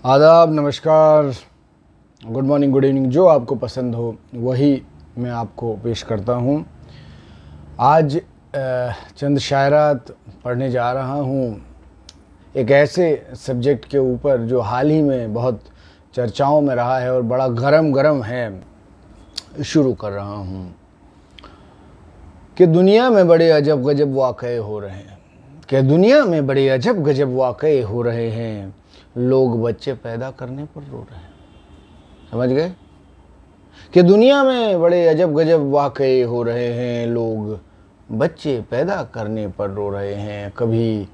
आदाब, नमस्कार, good morning, good evening, जो आपको पसंद हो वही मैं आपको पेश करता हूँ। आज चंद शायरात पढ़ने जा रहा हूँ एक ऐसे सब्जेक्ट के ऊपर जो हाल ही में बहुत चर्चाओं में रहा है और बड़ा गरम है। शुरू कर रहा हूँ कि दुनिया में बड़े अजब गजब वाक़ये हो रहे हैं, कि दुनिया में बड़े अजब गजब वाक़ये हो रहे हैं, लोग बच्चे पैदा करने पर रो रहे हैं। समझ गए? कि दुनिया में बड़े अजब गजब वाक़ये हो रहे हैं, लोग बच्चे पैदा करने पर रो रहे हैं। कभी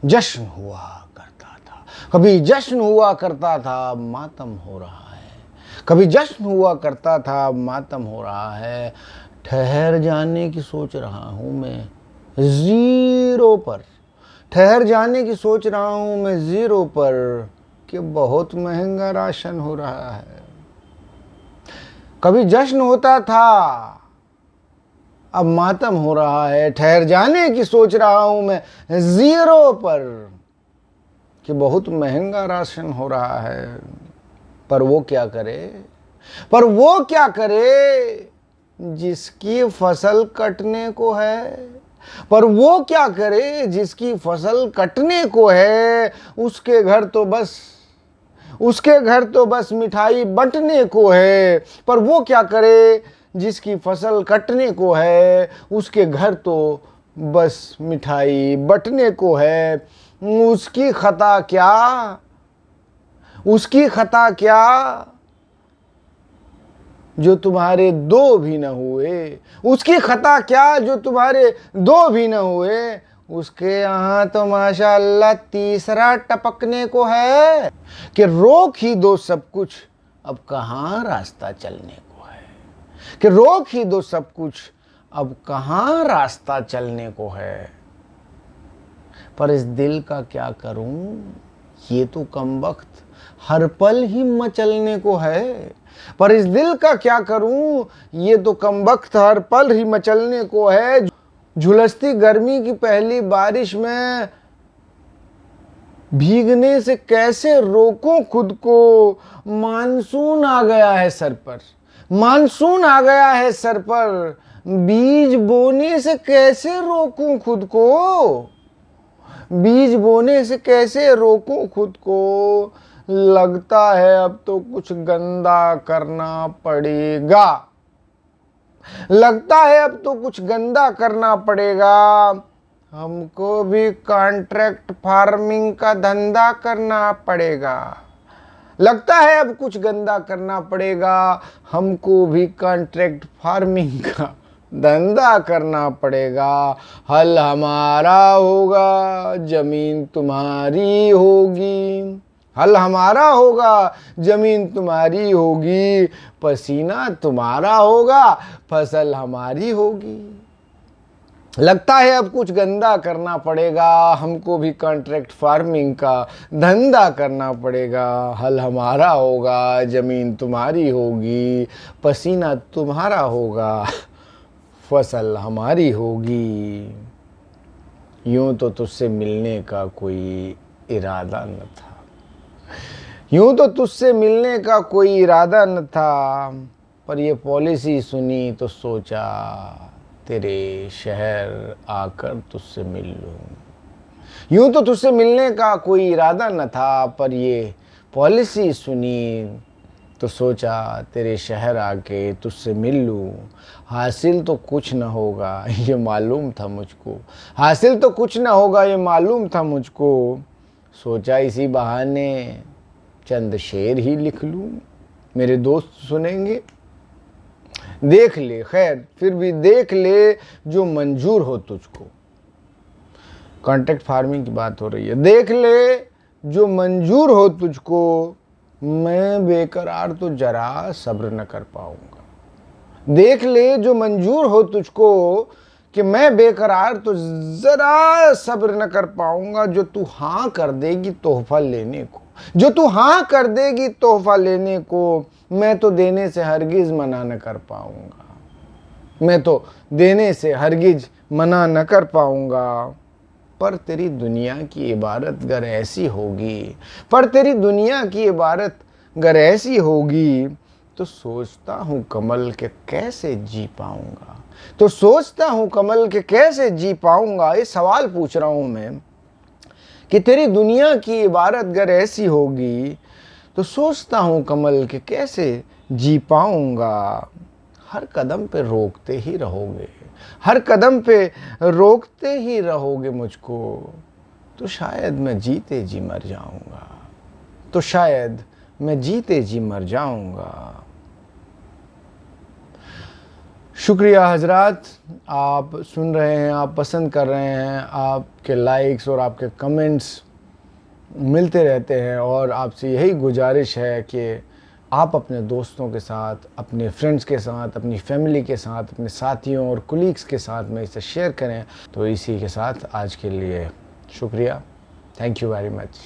जश्न हुआ करता था, कभी जश्न हुआ करता था, मातम हो रहा है। कभी जश्न हुआ करता था, मातम हो रहा है। ठहर जाने की सोच रहा हूँ मैं ज़ीरो पर, ठहर जाने की सोच रहा हूँ मैं ज़ीरो पर, कि बहुत महंगा राशन हो रहा है। कभी जश्न होता था, अब मातम हो रहा है। ठहर जाने की सोच रहा हूँ मैं ज़ीरो पर, कि बहुत महंगा राशन हो रहा है। पर वो क्या करे, पर वो क्या करे जिसकी फसल कटने को है। पर वो क्या करे जिसकी फसल कटने को है। उसके घर तो बस मिठाई बंटने को है। पर वो क्या करे जिसकी फसल कटने को है। उसके घर तो बस मिठाई बंटने को है। उसकी खता क्या, उसकी खता क्या जो तुम्हारे दो भी न हुए। उसकी खता क्या जो तुम्हारे दो भी न हुए। उसके यहाँ तो माशाअल्लाह तीसरा टपकने को है, कि रोक ही दो सब कुछ, अब कहाँ रास्ता चलने को है। कि रोक ही दो सब कुछ, अब कहाँ रास्ता चलने को है। पर इस दिल का क्या करूं, ये तो कमबख्त हर पल ही मचलने को है। पर इस दिल का क्या करूं, ये तो कमबख्त हर पल ही मचलने को है। झुलसती गर्मी की पहली बारिश में भीगने से कैसे रोकूं खुद को। मानसून आ गया है सर पर, मानसून आ गया है सर पर, बीज बोने से कैसे रोकूं खुद को। बीज बोने से कैसे रोकूं खुद को। लगता है अब तो कुछ गंदा करना पड़ेगा, लगता है अब तो कुछ गंदा करना पड़ेगा। हमको भी कॉन्ट्रैक्ट फार्मिंग का धंधा करना पड़ेगा। लगता है अब कुछ गंदा करना पड़ेगा। हमको भी कॉन्ट्रैक्ट फार्मिंग का धंधा करना पड़ेगा। हल हमारा होगा, जमीन तुम्हारी होगी। हल हमारा होगा, जमीन तुम्हारी होगी। पसीना तुम्हारा होगा, फसल हमारी होगी। लगता है अब कुछ गंदा करना पड़ेगा। हमको भी कॉन्ट्रैक्ट फार्मिंग का धंधा करना पड़ेगा। हल हमारा होगा, जमीन तुम्हारी होगी। पसीना तुम्हारा होगा, फसल हमारी होगी। यूं तो तुझसे मिलने का कोई इरादा न था, यूं तो तुझसे मिलने का कोई इरादा न था। पर ये पॉलिसी सुनी तो सोचा तेरे शहर आकर तुझसे मिल लूं। यूं तो तुझसे मिलने का कोई इरादा न था, पर ये पॉलिसी सुनी तो सोचा तेरे शहर आके तुझसे मिल लूं। हासिल तो कुछ न होगा ये मालूम था मुझको, हासिल तो कुछ न होगा ये मालूम था मुझको। सोचा इसी बहाने चंद शेर ही लिख लूं, मेरे दोस्त सुनेंगे। देख ले, खैर फिर भी देख ले जो मंजूर हो तुझको। कॉन्ट्रैक्ट फार्मिंग की बात हो रही है। देख ले जो मंजूर हो तुझको, मैं बेकरार तो जरा सब्र न कर पाऊंगा। देख ले जो मंजूर हो तुझको, कि मैं बेकरार तो जरा सब्र न कर पाऊंगा। जो तू हाँ कर देगी तोहफा लेने को, जो तू हाँ कर देगी तोहफा लेने को, मैं तो देने से हरगिज मना न कर पाऊंगा। मैं तो देने से हरगिज मना न कर पाऊंगा। पर तेरी दुनिया की इबारत गर ऐसी होगी, पर तेरी दुनिया की इबारत गर ऐसी होगी, तो सोचता हूँ कमल के कैसे जी पाऊंगा, तो सोचता हूँ कमल के कैसे जी पाऊंगा। ये सवाल पूछ रहा हूँ मैं कि तेरी दुनिया की इबारत गर ऐसी होगी, तो सोचता हूँ कमल के कैसे जी पाऊंगा। हर कदम पे रोकते ही रहोगे, हर कदम पे रोकते ही रहोगे मुझको, तो शायद मैं जीते जी मर जाऊंगा, तो शायद मैं जीते जी मर जाऊंगा। शुक्रिया हजरात, आप सुन रहे हैं, आप पसंद कर रहे हैं, आपके लाइक्स और आपके कमेंट्स मिलते रहते हैं, और आपसे यही गुजारिश है कि आप अपने दोस्तों के साथ, अपने फ्रेंड्स के साथ, अपनी फैमिली के साथ, अपने साथियों और कुलीग्स के साथ में इसे शेयर करें। तो इसी के साथ आज के लिए शुक्रिया, थैंक यू वेरी मच।